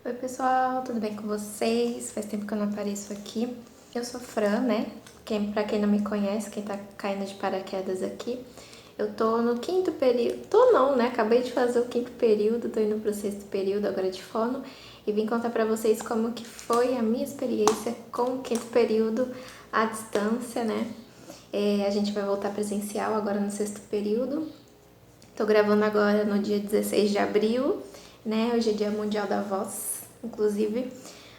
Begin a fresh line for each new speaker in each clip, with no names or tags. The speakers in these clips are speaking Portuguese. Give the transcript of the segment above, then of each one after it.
Oi pessoal, tudo bem com vocês? Faz tempo que eu não apareço aqui. Eu sou Fran, né? Pra quem não me conhece, quem tá caindo de paraquedas aqui, eu tô no quinto período. Tô não, né? Acabei de fazer o quinto período, tô indo pro sexto período agora de fono e vim contar pra vocês como que foi a minha experiência com o quinto período à distância, né? A gente vai voltar presencial agora no sexto período. Tô gravando agora no dia 16 de abril, né? Hoje é Dia Mundial da Voz, inclusive.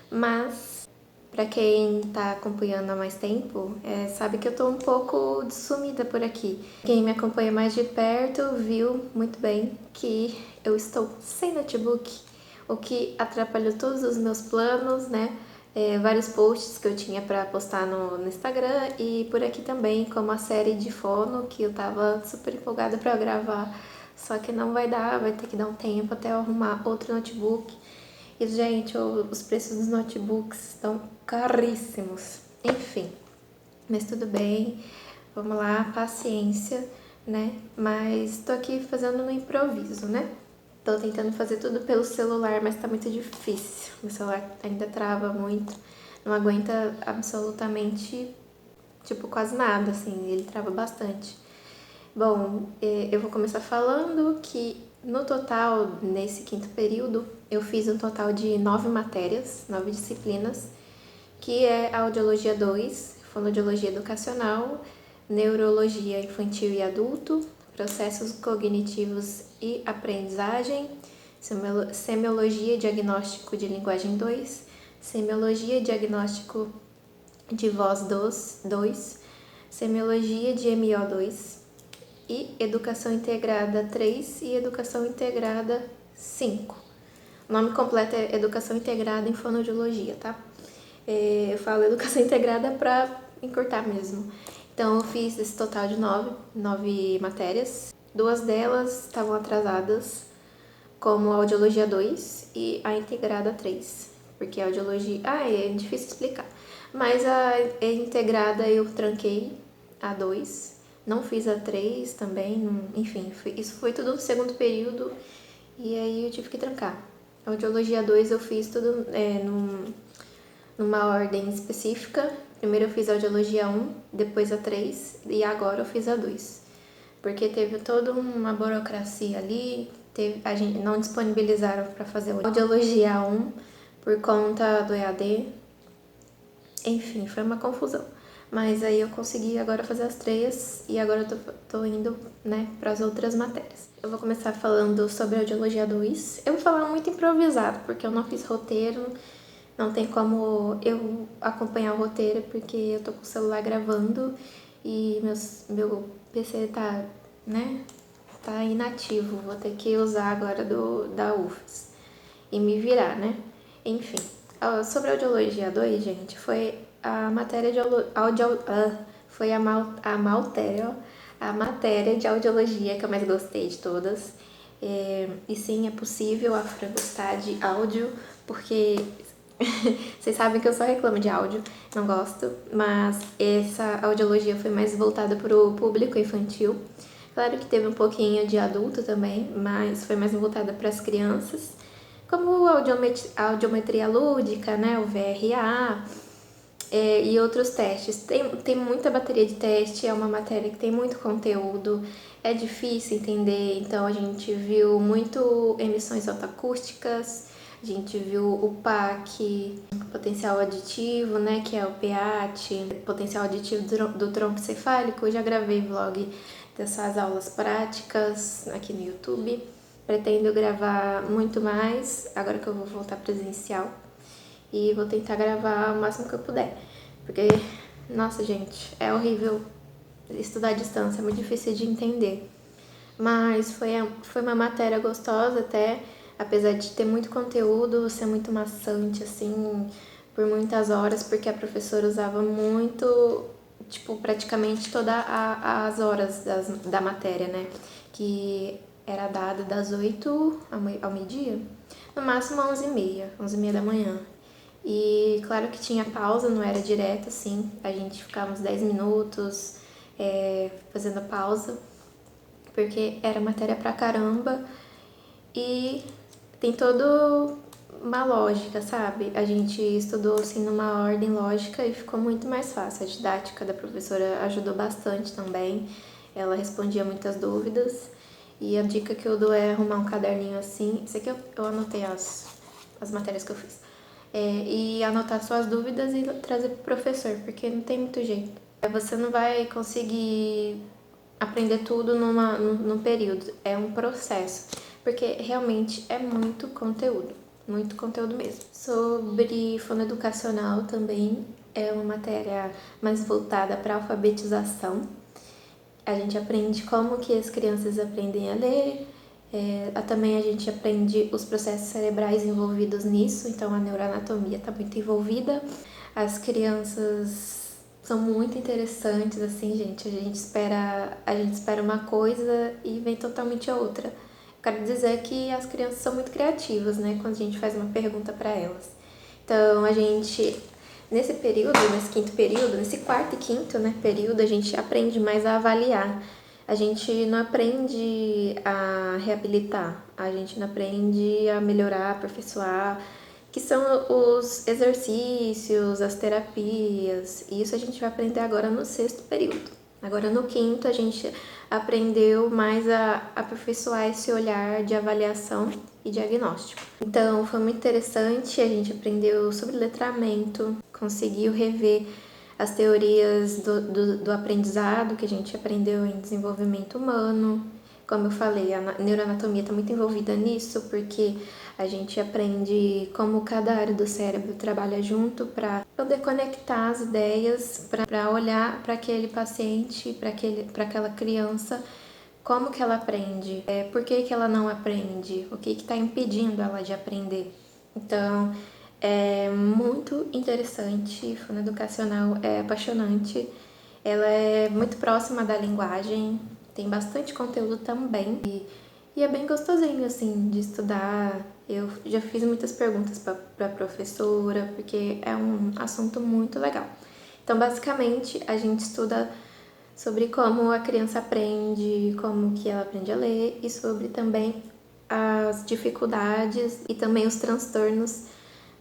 Mas, pra quem tá acompanhando há mais tempo, sabe que eu tô um pouco sumida por aqui. Quem me acompanha mais de perto viu muito bem que eu estou sem notebook, o que atrapalhou todos os meus planos, né? Vários posts que eu tinha para postar no Instagram e por aqui também, como a série de fono que eu tava super empolgada para gravar, só que não vai dar, vai ter que dar um tempo até eu arrumar outro notebook. E gente, os preços dos notebooks estão caríssimos. Enfim, mas tudo bem, vamos lá, paciência, né? Mas tô aqui fazendo no improviso, né? Tô tentando fazer tudo pelo celular, mas tá muito difícil. Meu celular ainda trava muito, não aguenta absolutamente, tipo, quase nada, assim, ele trava bastante. Bom, eu vou começar falando que no total, nesse quinto período, eu fiz um total de 9 matérias, 9 disciplinas, que é Audiologia 2, Fonoaudiologia Educacional, Neurologia Infantil e Adulto, Processos Cognitivos e Aprendizagem, Semiologia e Diagnóstico de Linguagem 2, Semiologia e Diagnóstico de Voz 2, Semiologia de MO2 e Educação Integrada 3 e Educação Integrada 5. O nome completo é Educação Integrada em Fonoaudiologia, tá? Eu falo Educação Integrada para encurtar mesmo. Então, eu fiz esse total de 9 matérias. 2 delas estavam atrasadas, como a Audiologia 2 e a Integrada 3. Porque a Audiologia... é difícil explicar. Mas a Integrada eu tranquei, a 2. Não fiz a 3 também, enfim, isso foi tudo no segundo período e aí eu tive que trancar. A Audiologia 2 eu fiz tudo numa ordem específica. Primeiro eu fiz a Audiologia 1, depois a 3 e agora eu fiz a 2. Porque teve toda uma burocracia ali, a gente não disponibilizaram para fazer a Audiologia 1 por conta do EAD. Enfim, foi uma confusão. Mas aí eu consegui agora fazer as 3 e agora eu tô indo, né, para as outras matérias. Eu vou começar falando sobre a Audiologia 2. Eu vou falar muito improvisado, porque eu não fiz roteiro, não tem como eu acompanhar o roteiro, porque eu tô com o celular gravando e meu PC tá, né, tá inativo. Vou ter que usar agora da UFES e me virar, né? Enfim, sobre a Audiologia 2, gente, foi a matéria de foi a matéria, a matéria de audiologia que eu mais gostei de todas. E sim, é possível a Fran gostar de áudio, porque vocês sabem que eu só reclamo de áudio, não gosto, mas essa audiologia foi mais voltada para o público infantil. Claro que teve um pouquinho de adulto também, mas foi mais voltada para as crianças, como a audiometria lúdica, né, o VRA, e outros testes. Tem muita bateria de teste, é uma matéria que tem muito conteúdo, é difícil entender, então a gente viu muito emissões autoacústicas, a gente viu o PAC, potencial aditivo, né, que é o PEAT, potencial aditivo do tronco cefálico. Eu já gravei vlog dessas aulas práticas aqui no YouTube. Pretendo gravar muito mais, agora que eu vou voltar presencial. E vou tentar gravar o máximo que eu puder. Porque, nossa, gente, é horrível estudar à distância, é muito difícil de entender. Mas foi uma matéria gostosa até, apesar de ter muito conteúdo, ser muito maçante, assim, por muitas horas, porque a professora usava muito, tipo, praticamente todas as horas da matéria, né? Que era dada das 8 ao meio-dia, no máximo às 11h30, 11h30 da manhã. E claro que tinha pausa, não era direto, assim, a gente ficava uns 10 minutos fazendo pausa, porque era matéria pra caramba e tem todo uma lógica, sabe? A gente estudou assim numa ordem lógica e ficou muito mais fácil. A didática da professora ajudou bastante também. Ela respondia muitas dúvidas. E a dica que eu dou é arrumar um caderninho assim. Esse aqui eu anotei as matérias que eu fiz. E anotar suas dúvidas e trazer pro professor, porque não tem muito jeito. Você não vai conseguir aprender tudo num período. É um processo, porque realmente é muito conteúdo mesmo. Sobre fonoeducacional também é uma matéria mais voltada para alfabetização. A gente aprende como que as crianças aprendem a ler, também a gente aprende os processos cerebrais envolvidos nisso, então a neuroanatomia está muito envolvida. As crianças são muito interessantes, assim, gente. A gente espera uma coisa e vem totalmente outra. Quero dizer que as crianças são muito criativas, né, quando a gente faz uma pergunta para elas. Então, a gente, nesse período, nesse quinto período, nesse quarto e quinto, né, período, a gente aprende mais a avaliar. A gente não aprende a reabilitar, a gente não aprende a melhorar, aperfeiçoar, que são os exercícios, as terapias. E isso a gente vai aprender agora no sexto período. Agora no quinto a gente aprendeu mais a aperfeiçoar esse olhar de avaliação e diagnóstico. Então foi muito interessante, a gente aprendeu sobre letramento, conseguiu rever as teorias do aprendizado que a gente aprendeu em desenvolvimento humano. Como eu falei, a neuroanatomia está muito envolvida nisso, porque a gente aprende como cada área do cérebro trabalha junto para poder conectar as ideias, para olhar para aquele paciente, para aquela criança, como que ela aprende, por que ela não aprende, o que está impedindo ela de aprender. Então, é muito interessante, fonoeducacional é apaixonante, ela é muito próxima da linguagem, tem bastante conteúdo também e é bem gostosinho assim de estudar. Eu já fiz muitas perguntas para a professora, porque é um assunto muito legal. Então, basicamente, a gente estuda sobre como a criança aprende, como que ela aprende a ler e sobre também as dificuldades e também os transtornos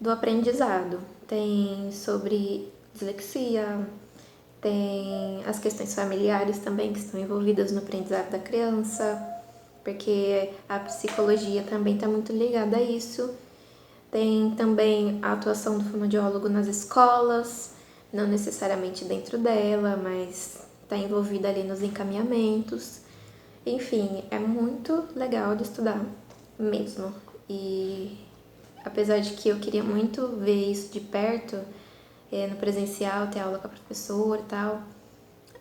do aprendizado. Tem sobre dislexia, tem as questões familiares também que estão envolvidas no aprendizado da criança, porque a psicologia também está muito ligada a isso. Tem também a atuação do fonoaudiólogo nas escolas, não necessariamente dentro dela, mas está envolvida ali nos encaminhamentos. Enfim, é muito legal de estudar mesmo. E apesar de que eu queria muito ver isso de perto, no presencial, ter aula com a professora e tal,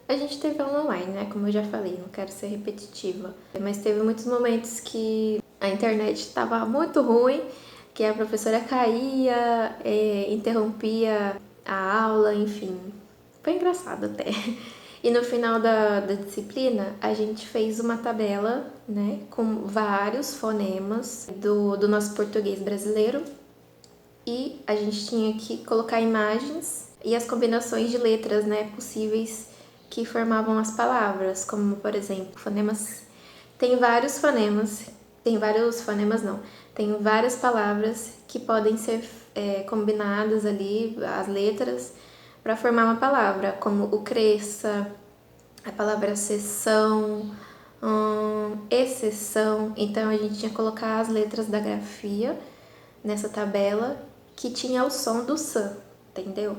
a gente teve aula online, né? Como eu já falei, não quero ser repetitiva. Mas teve muitos momentos que a internet estava muito ruim, que a professora caía, interrompia a aula, enfim. Foi engraçado até. E no final da disciplina, a gente fez uma tabela, né? Com vários fonemas do nosso português brasileiro. E a gente tinha que colocar imagens e as combinações de letras, né, possíveis que formavam as palavras, como por exemplo, fonemas. Tem vários fonemas, tem várias palavras que podem ser combinadas ali, as letras, para formar uma palavra, como o cresça, a palavra sessão, exceção. Então a gente tinha que colocar as letras da grafia nessa tabela que tinha o som do S, entendeu?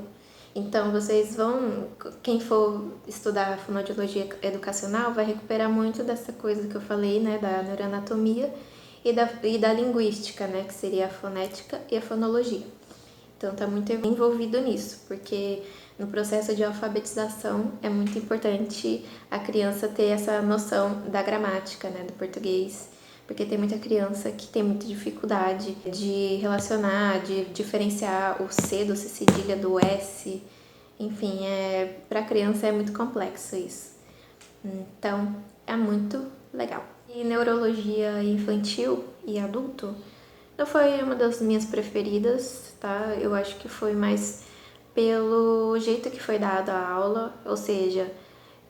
Então vocês vão, quem for estudar fonoaudiologia educacional vai recuperar muito dessa coisa que eu falei, né, da neuroanatomia e da linguística, né, que seria a fonética e a fonologia. Então tá muito envolvido nisso, porque no processo de alfabetização é muito importante a criança ter essa noção da gramática, né, do português, porque tem muita criança que tem muita dificuldade de relacionar, de diferenciar o C do C cedilha do S. Enfim, para a criança é muito complexo isso. Então, é muito legal. E neurologia infantil e adulto não foi uma das minhas preferidas, tá? Eu acho que foi mais pelo jeito que foi dada a aula, ou seja,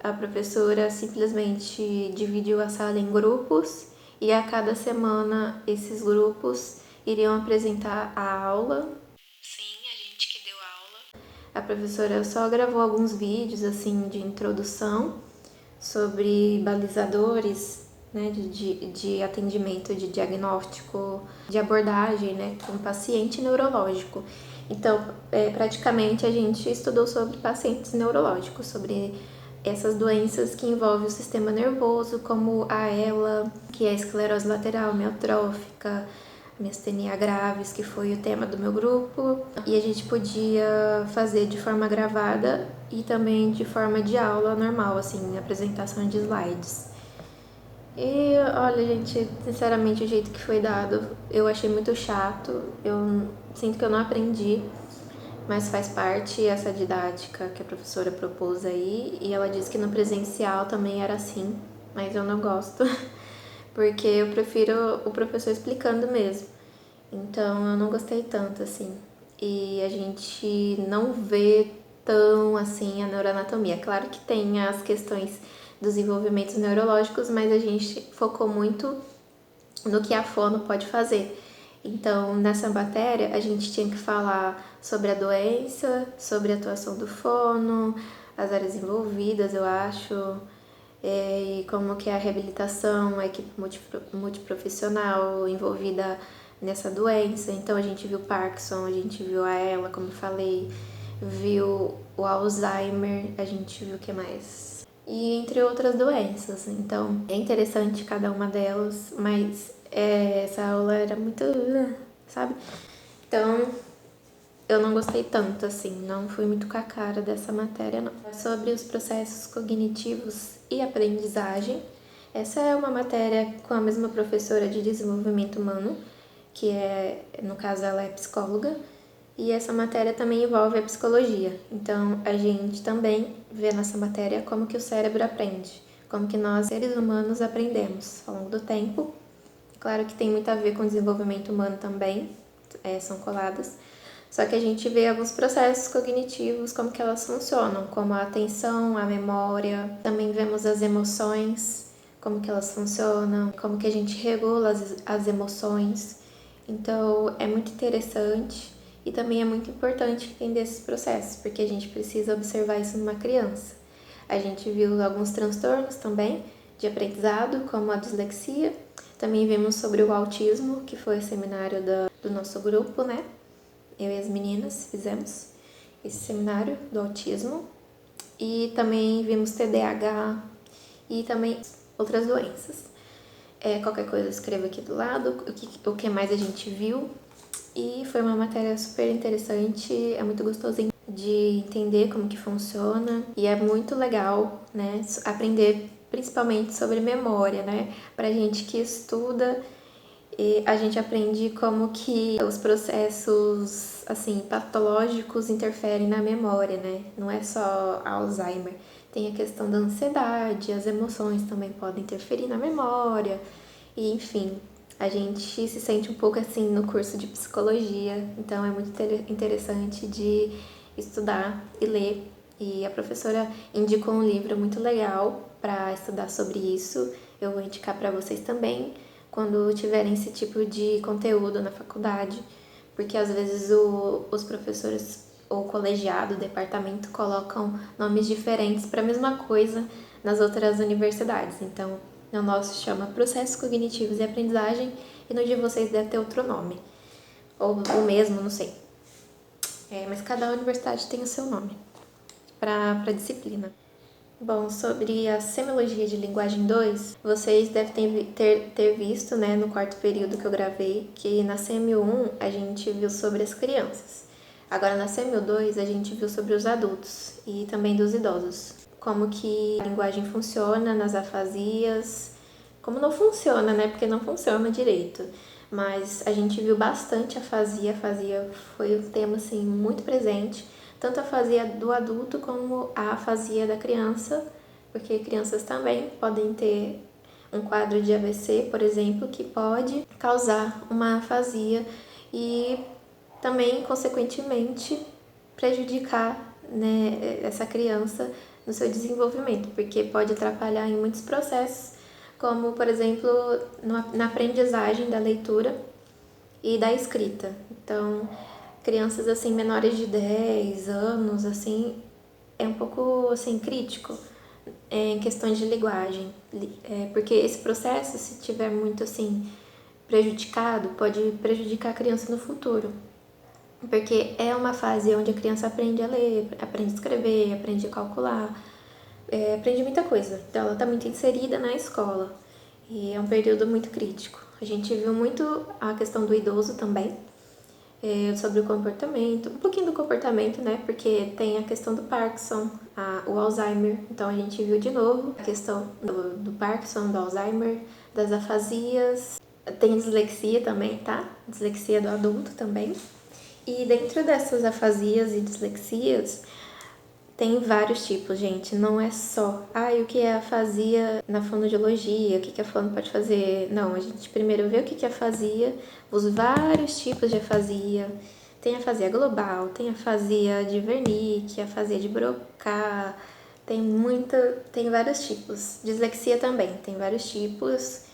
a professora simplesmente dividiu a sala em grupos e a cada semana esses grupos iriam apresentar a aula. Sim, a gente que deu aula. A professora só gravou alguns vídeos assim de introdução sobre balizadores, né, de atendimento, de diagnóstico, de abordagem, né, com paciente neurológico. Então, praticamente a gente estudou sobre pacientes neurológicos, sobre essas doenças que envolvem o sistema nervoso, como a ELA, que é a esclerose lateral amiotrófica, miastenia graves, que foi o tema do meu grupo, e a gente podia fazer de forma gravada e também de forma de aula normal, assim, apresentação de slides. E olha, gente, sinceramente, o jeito que foi dado, eu achei muito chato, eu sinto que eu não aprendi, mas faz parte essa didática que a professora propôs aí, e ela disse que no presencial também era assim, mas eu não gosto, porque eu prefiro o professor explicando mesmo. Então eu não gostei tanto assim. E a gente não vê tão assim a neuroanatomia. Claro que tem as questões dos desenvolvimentos neurológicos, mas a gente focou muito no que a fono pode fazer. Então, nessa matéria, a gente tinha que falar sobre a doença, sobre a atuação do fono, as áreas envolvidas, eu acho, e como que é a reabilitação, a equipe multiprofissional envolvida nessa doença. Então a gente viu Parkinson, a gente viu a ELA, como eu falei, viu o Alzheimer, a gente viu o que mais? E entre outras doenças. Então é interessante cada uma delas, mas essa aula era muito, sabe? Então eu não gostei tanto, assim, não fui muito com a cara dessa matéria, não. Sobre os processos cognitivos e aprendizagem, essa é uma matéria com a mesma professora de desenvolvimento humano, que no caso, ela é psicóloga, e essa matéria também envolve a psicologia. Então, a gente também vê nessa matéria como que o cérebro aprende, como que nós, seres humanos, aprendemos ao longo do tempo. Claro que tem muito a ver com o desenvolvimento humano também, são coladas. Só que a gente vê alguns processos cognitivos, como que elas funcionam, como a atenção, a memória. Também vemos as emoções, como que elas funcionam, como que a gente regula as emoções. Então, é muito interessante e também é muito importante entender esses processos, porque a gente precisa observar isso numa criança. A gente viu alguns transtornos também de aprendizado, como a dislexia. Também vimos sobre o autismo, que foi o seminário do nosso grupo, né? Eu e as meninas fizemos esse seminário do autismo. E também vimos TDAH e também outras doenças. Qualquer coisa eu escrevo aqui do lado, o que mais a gente viu. E foi uma matéria super interessante, é muito gostosinho de entender como que funciona. E é muito legal, né, aprender principalmente sobre memória, né? Pra gente que estuda, e a gente aprende como que os processos, assim, patológicos interferem na memória, né? Não é só Alzheimer. Tem a questão da ansiedade, as emoções também podem interferir na memória. E, enfim, a gente se sente um pouco assim no curso de psicologia. Então, é muito interessante de estudar e ler. E a professora indicou um livro muito legal para estudar sobre isso. Eu vou indicar para vocês também quando tiverem esse tipo de conteúdo na faculdade, porque às vezes os professores ou colegiado, departamento colocam nomes diferentes para a mesma coisa nas outras universidades. Então, no nosso chama Processos Cognitivos e Aprendizagem e no de vocês deve ter outro nome, ou o mesmo, não sei. Mas cada universidade tem o seu nome para a disciplina. Bom, sobre a Semiologia de Linguagem 2, vocês devem ter visto, né, no quarto período que eu gravei, que na Semio 1 a gente viu sobre as crianças. Agora na Semio 2 a gente viu sobre os adultos e também dos idosos. Como que a linguagem funciona nas afasias, como não funciona, né, porque não funciona direito. Mas a gente viu bastante afasia foi um tema, assim, muito presente, tanto a afasia do adulto como a afasia da criança, porque crianças também podem ter um quadro de AVC, por exemplo, que pode causar uma afasia e também, consequentemente, prejudicar, né, essa criança no seu desenvolvimento, porque pode atrapalhar em muitos processos, como, por exemplo, na aprendizagem da leitura e da escrita. Então, crianças assim menores de 10 anos, assim, é um pouco assim crítico em questões de linguagem, porque esse processo, se tiver muito assim prejudicado, pode prejudicar a criança no futuro. Porque é uma fase onde a criança aprende a ler, aprende a escrever, aprende a calcular, aprende muita coisa. Então ela está muito inserida na escola e é um período muito crítico. A gente viu muito a questão do idoso também, sobre o comportamento, um pouquinho do comportamento, né? Porque tem a questão do Parkinson, o Alzheimer. Então a gente viu de novo a questão do Parkinson, do Alzheimer, das afasias. Tem dislexia também, tá? Dislexia do adulto também. E dentro dessas afasias e dislexias, tem vários tipos, gente. Não é só, o que é afasia na fonoaudiologia, o que a fono pode fazer. Não, a gente primeiro vê o que é afasia, os vários tipos de afasia. Tem afasia global, tem afasia de Wernicke, afasia de Broca, tem vários tipos. Dislexia também, tem vários tipos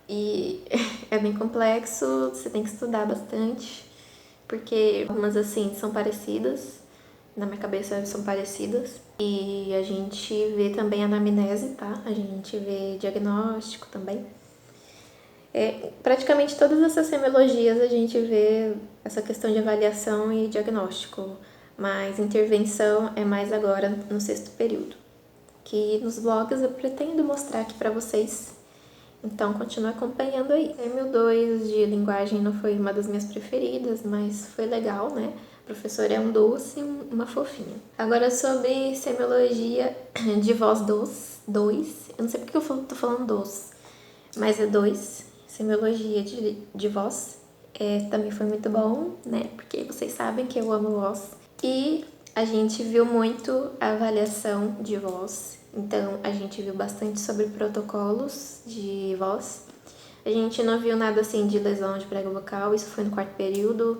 e é bem complexo, você tem que estudar bastante, porque algumas assim são parecidas, na minha cabeça são parecidas. E a gente vê também anamnese, tá? A gente vê diagnóstico também. Praticamente todas essas semiologias a gente vê essa questão de avaliação e diagnóstico, mas intervenção é mais agora no 6º período, que nos blogs eu pretendo mostrar aqui pra vocês. Então, continue acompanhando aí. Sêmio 2 de linguagem não foi uma das minhas preferidas, mas foi legal, né? O professor é um doce, uma fofinha. Agora, sobre semiologia de voz 2. Eu não sei porque eu tô falando doce, mas é 2. Semiologia de voz. Também foi muito bom, né? Porque vocês sabem que eu amo voz. E a gente viu muito a avaliação de voz. Então, a gente viu bastante sobre protocolos de voz. A gente não viu nada assim de lesão de prego vocal, isso foi no 4º período.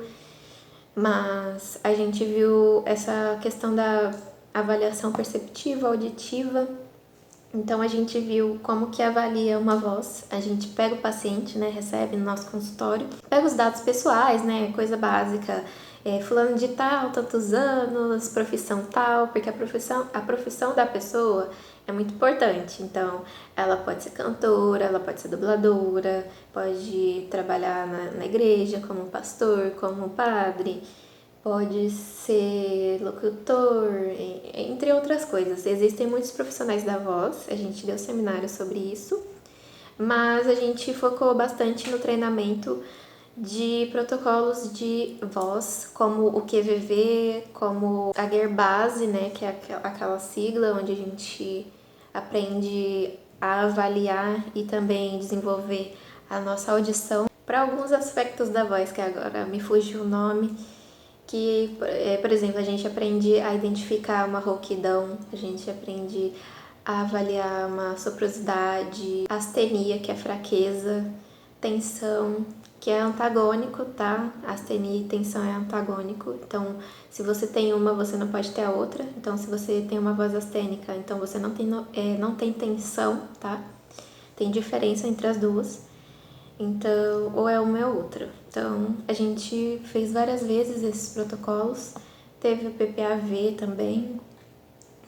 Mas a gente viu essa questão da avaliação perceptiva, auditiva. Então, a gente viu como que avalia uma voz. A gente pega o paciente, né, recebe no nosso consultório, pega os dados pessoais, né, coisa básica, fulano de tal, tantos anos, profissão tal, porque a profissão da pessoa é muito importante. Então, ela pode ser cantora, ela pode ser dubladora, pode trabalhar na igreja como pastor, como padre, pode ser locutor, entre outras coisas. Existem muitos profissionais da voz, a gente deu seminário sobre isso, mas a gente focou bastante no treinamento de protocolos de voz, como o QVV, como a Gerbase, né, que é aquela sigla onde a gente aprende a avaliar e também desenvolver a nossa audição para alguns aspectos da voz, que agora me fugiu o nome, que, por exemplo, a gente aprende a identificar uma rouquidão, a gente aprende a avaliar uma soprosidade, astenia, que é fraqueza, tensão, que é antagônico, tá? Astenia e tensão é antagônico. Então, se você tem uma, você não pode ter a outra. Então, se você tem uma voz astênica, então você não tem tensão, tá? Tem diferença entre as duas. Então, ou é uma ou outra. Então, a gente fez várias vezes esses protocolos. Teve o PPAV também.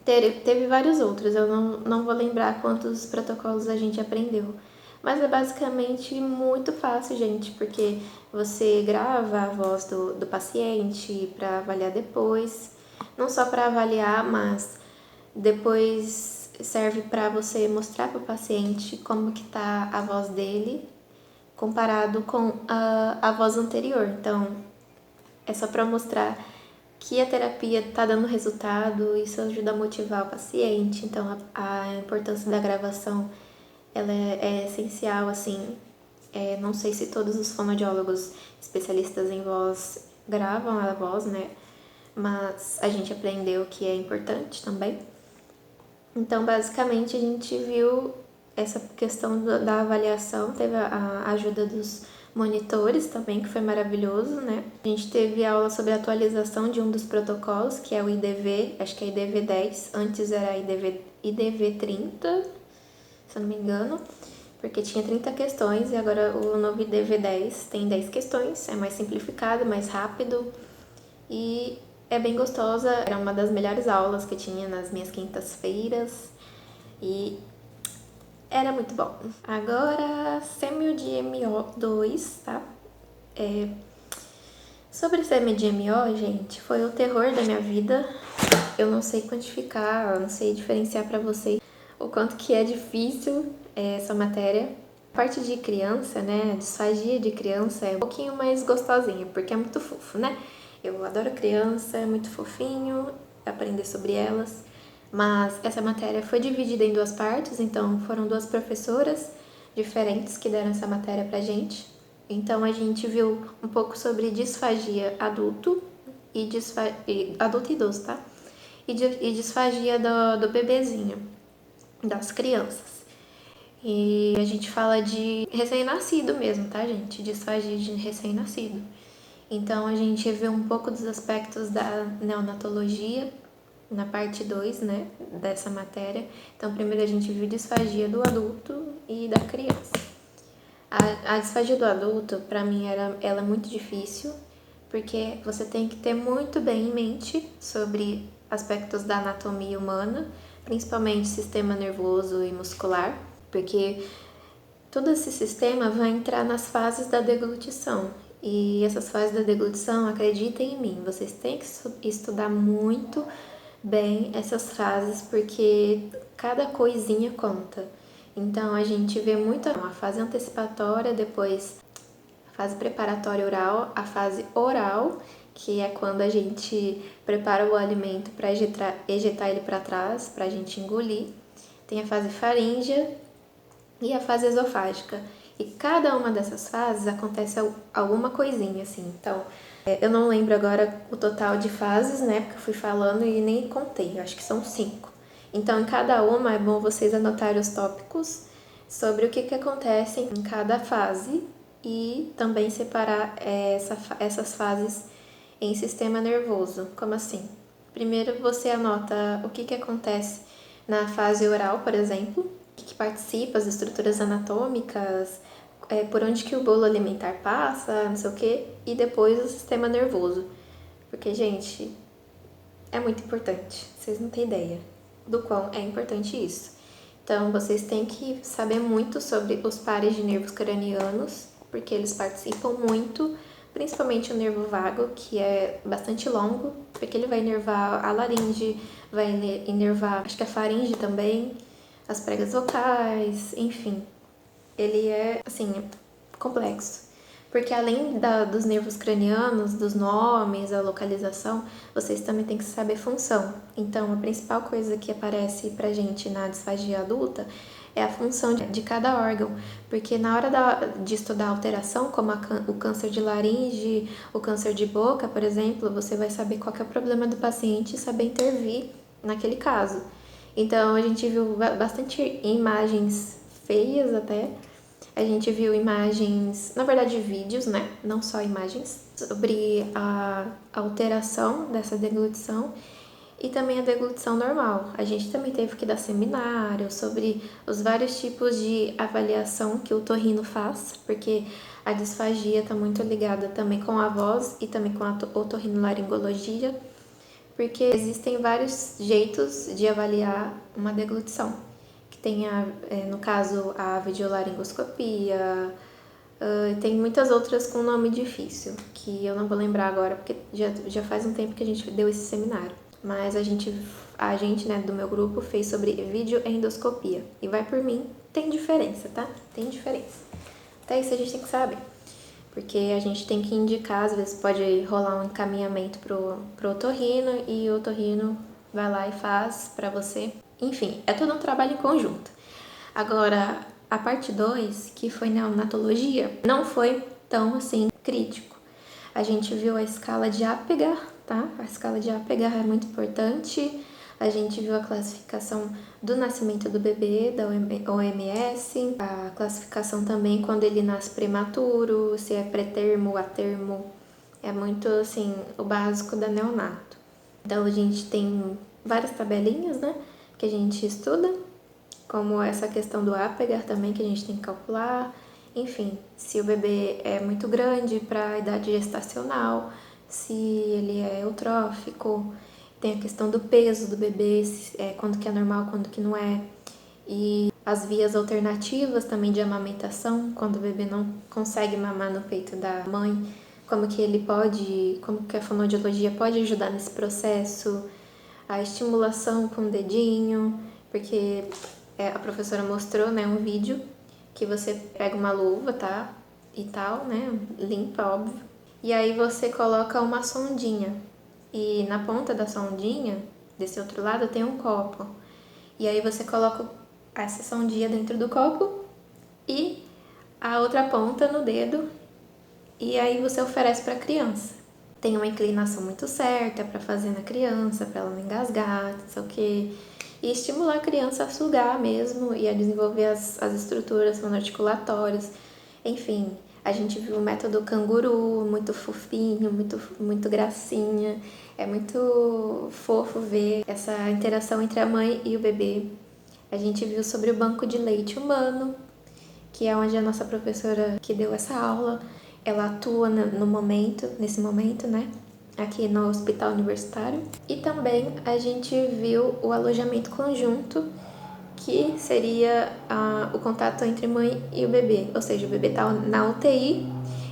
Teve vários outros, eu não vou lembrar quantos protocolos a gente aprendeu. Mas é basicamente muito fácil, gente, porque você grava a voz do paciente para avaliar depois. Não só para avaliar, mas depois serve para você mostrar para o paciente como que tá a voz dele comparado com a voz anterior. Então, é só para mostrar que a terapia está dando resultado, isso ajuda a motivar o paciente. Então, a importância da gravação ela é essencial, assim. Não sei se todos os fonoaudiólogos especialistas em voz gravam a voz, né? Mas a gente aprendeu que é importante também. Então, basicamente, a gente viu essa questão da avaliação, teve a ajuda dos monitores também, que foi maravilhoso, né? A gente teve aula sobre a atualização de um dos protocolos, que é o IDV, acho que é IDV 10, antes era IDV 30, se eu não me engano. porque tinha 30 questões e agora o novo DV10 tem 10 questões, é mais simplificado, mais rápido e é bem gostosa. Era uma das melhores aulas que tinha nas minhas quintas-feiras e era muito bom. Agora, sêmio de MO2, tá? Sobre sêmio de MO, gente, foi o terror da minha vida. Eu não sei quantificar, eu não sei diferenciar pra vocês o quanto que é difícil essa matéria. A parte de criança, né, a disfagia de criança é um pouquinho mais gostosinha, porque é muito fofo, né? Eu adoro criança, é muito fofinho aprender sobre elas. Mas essa matéria foi dividida em duas partes, então foram duas professoras diferentes que deram essa matéria pra gente. Então a gente viu um pouco sobre disfagia adulto e adulto e idoso, tá? E disfagia do bebezinho, das crianças. E a gente fala de recém-nascido mesmo, tá, gente? Disfagia de recém-nascido. Então a gente vê um pouco dos aspectos da neonatologia na parte 2, né, dessa matéria. Então primeiro a gente viu disfagia do adulto e da criança. A disfagia do adulto, pra mim, ela é muito difícil, porque você tem que ter muito bem em mente sobre aspectos da anatomia humana, principalmente sistema nervoso e muscular, porque todo esse sistema vai entrar nas fases da deglutição. E essas fases da deglutição, acreditem em mim, vocês têm que estudar muito bem essas fases, porque cada coisinha conta. Então a gente vê muito a fase antecipatória, depois a fase preparatória oral, a fase oral, que é quando a gente prepara o alimento para ejetar ele para trás, para a gente engolir. Tem a fase faríngea e a fase esofágica. E cada uma dessas fases acontece alguma coisinha, assim. Então, eu não lembro agora o total de fases, né? Porque eu fui falando e nem contei, eu acho que são 5. Então, em cada uma é bom vocês anotarem os tópicos sobre o que acontece em cada fase e também separar essas fases em sistema nervoso. Como assim? Primeiro você anota o que acontece na fase oral, por exemplo, o que participa, as estruturas anatômicas, por onde que o bolo alimentar passa, não sei o que, e depois o sistema nervoso. Porque, gente, é muito importante, vocês não têm ideia do quão é importante isso. Então, vocês têm que saber muito sobre os pares de nervos cranianos, porque eles participam muito, principalmente o nervo vago, que é bastante longo, porque ele vai inervar a laringe, vai inervar, acho que a faringe também, as pregas vocais, enfim. Ele é, assim, complexo. Porque além dos nervos cranianos, dos nomes, a localização, vocês também têm que saber função. Então, a principal coisa que aparece pra gente na disfagia adulta é a função de cada órgão. Porque na hora de estudar a alteração, como o câncer de laringe, o câncer de boca, por exemplo, você vai saber qual que é o problema do paciente e saber intervir naquele caso. Então, a gente viu bastante imagens feias até. A gente viu imagens, na verdade vídeos, né? Não só imagens, sobre a alteração dessa deglutição e também a deglutição normal. A gente também teve que dar seminário sobre os vários tipos de avaliação que o otorrino faz, porque a disfagia está muito ligada também com a voz e também com a otorrinolaringologia, porque existem vários jeitos de avaliar uma deglutição. Que tem, no caso, a videolaringoscopia, tem muitas outras com nome difícil, que eu não vou lembrar agora, porque já faz um tempo que a gente deu esse seminário. Mas a gente, né, do meu grupo fez sobre videoendoscopia. E vai por mim, tem diferença, tá? Tem diferença. Até isso a gente tem que saber. Porque a gente tem que indicar, às vezes pode rolar um encaminhamento pro otorrino e o otorrino vai lá e faz pra você. Enfim, é todo um trabalho em conjunto. Agora, a parte 2, que foi neonatologia, não foi tão assim crítico. A gente viu a escala de Apgar, tá? A escala de Apgar é muito importante. A gente viu a classificação do nascimento do bebê, da OMS, a classificação também quando ele nasce prematuro, se é pré-termo, a-termo. É muito, assim, o básico da neonato. Então, a gente tem várias tabelinhas, né, que a gente estuda. como essa questão do Apgar também, que a gente tem que calcular. Enfim, se o bebê é muito grande para a idade gestacional, se ele é eutrófico, tem a questão do peso do bebê, quando que é normal, quando que não é. E as vias alternativas também de amamentação, quando o bebê não consegue mamar no peito da mãe, como que a fonoaudiologia pode ajudar nesse processo, a estimulação com o dedinho, porque a professora mostrou, né, um vídeo que você pega uma luva, tá? E tal, né? Limpa, óbvio. E aí você coloca uma sondinha. E na ponta da sondinha, desse outro lado, tem um copo. E aí você coloca essa sondinha dentro do copo e a outra ponta no dedo. E aí você oferece para a criança. Tem uma inclinação muito certa para fazer na criança, para ela não engasgar, não sei o quê. E estimular a criança a sugar mesmo e a desenvolver as estruturas fonoarticulatórias. Enfim, a gente viu o método canguru, muito fofinho, muito gracinha. É muito fofo ver essa interação entre a mãe e o bebê. A gente viu sobre o banco de leite humano, que é onde a nossa professora que deu essa aula, ela atua nesse momento, né? Aqui no Hospital Universitário. E também a gente viu o alojamento conjunto, que seria o contato entre mãe e o bebê. Ou seja, o bebê tá na UTI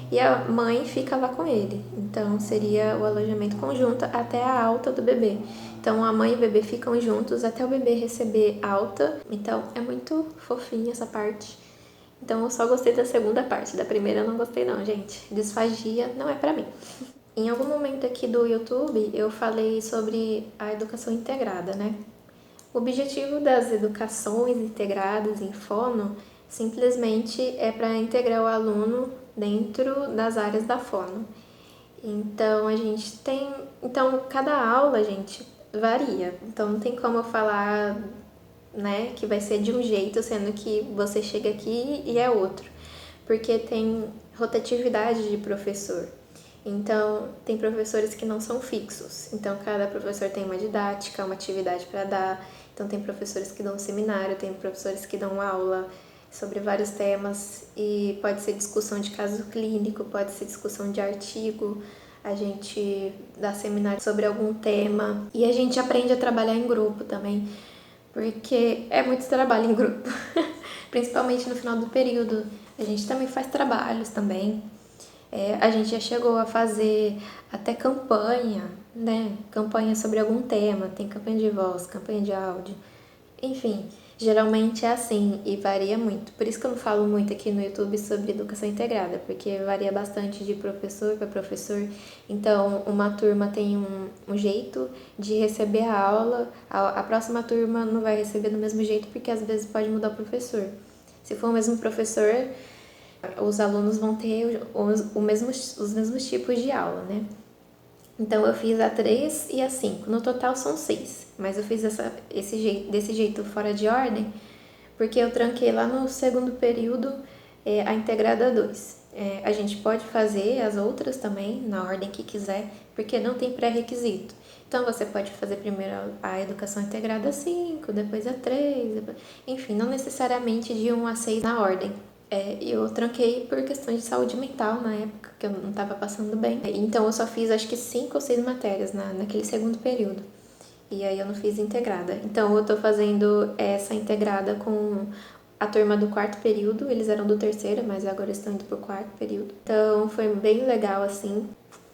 e a mãe fica lá com ele. Então, seria o alojamento conjunto até a alta do bebê. Então, a mãe e o bebê ficam juntos até o bebê receber alta. Então, é muito fofinho essa parte. Então, eu só gostei da segunda parte. Da primeira eu não gostei não, gente. Disfagia não é pra mim. Em algum momento aqui do YouTube, eu falei sobre a educação integrada, né? O objetivo das educações integradas em fono simplesmente é para integrar o aluno dentro das áreas da fono. Então, cada aula, gente, varia. Então, não tem como eu falar, né, que vai ser de um jeito, sendo que você chega aqui e é outro. Porque tem rotatividade de professor. Então, tem professores que não são fixos. Então, cada professor tem uma didática, uma atividade para dar. Então, tem professores que dão seminário, tem professores que dão aula sobre vários temas. E pode ser discussão de caso clínico, pode ser discussão de artigo. A gente dá seminário sobre algum tema. E a gente aprende a trabalhar em grupo também, porque é muito trabalho em grupo. Principalmente no final do período. A gente também faz trabalhos também. A gente já chegou a fazer até campanha, né? Campanha sobre algum tema, tem campanha de voz, campanha de áudio. Enfim, geralmente é assim e varia muito. Por isso que eu não falo muito aqui no YouTube sobre educação integrada, porque varia bastante de professor para professor. Então, uma turma tem um jeito de receber a aula, a próxima turma não vai receber do mesmo jeito, porque às vezes pode mudar o professor. Se for o mesmo professor, os alunos vão ter os mesmos tipos de aula, né? Então, eu fiz a 3 e a 5. No total, são 6. Mas eu fiz desse jeito fora de ordem, porque eu tranquei lá no segundo período a integrada 2. A gente pode fazer as outras também, na ordem que quiser, porque não tem pré-requisito. Então, você pode fazer primeiro a educação integrada 5, depois a 3, enfim, não necessariamente de 1 a 6 na ordem. Eu tranquei por questões de saúde mental na época, que eu não estava passando bem. Então, eu só fiz acho que 5 ou 6 matérias naquele segundo período. E aí eu não fiz integrada. Então, eu tô fazendo essa integrada com a turma do quarto período. Eles eram do terceiro, mas agora estão indo pro quarto período. Então, foi bem legal, assim.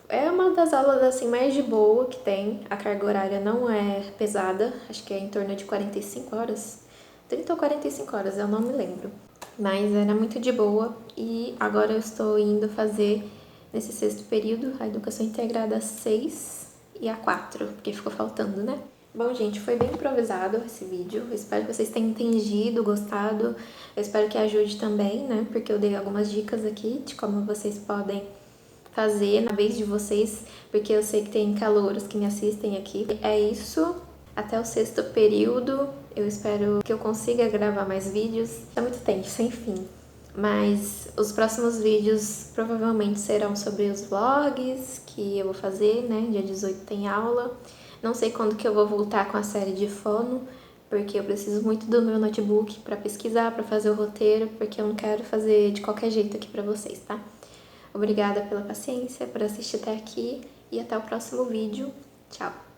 É uma das aulas, assim, mais de boa que tem. A carga horária não é pesada. Acho que é em torno de 45 horas. 30 ou 45 horas, eu não me lembro. Mas era muito de boa e agora eu estou indo fazer nesse sexto período a educação integrada 6 e a 4, porque ficou faltando, né? Bom, gente, foi bem improvisado esse vídeo. Eu espero que vocês tenham entendido, gostado. Eu espero que ajude também, né? Porque eu dei algumas dicas aqui de como vocês podem fazer na vez de vocês, porque eu sei que tem calouros que me assistem aqui. É isso. Até o sexto período. Eu espero que eu consiga gravar mais vídeos. É muito tempo, sem fim. Mas os próximos vídeos provavelmente serão sobre os vlogs que eu vou fazer, né? Dia 18 tem aula. Não sei quando que eu vou voltar com a série de fono, porque eu preciso muito do meu notebook para pesquisar, para fazer o roteiro, porque eu não quero fazer de qualquer jeito aqui para vocês, tá? Obrigada pela paciência, por assistir até aqui e até o próximo vídeo. Tchau!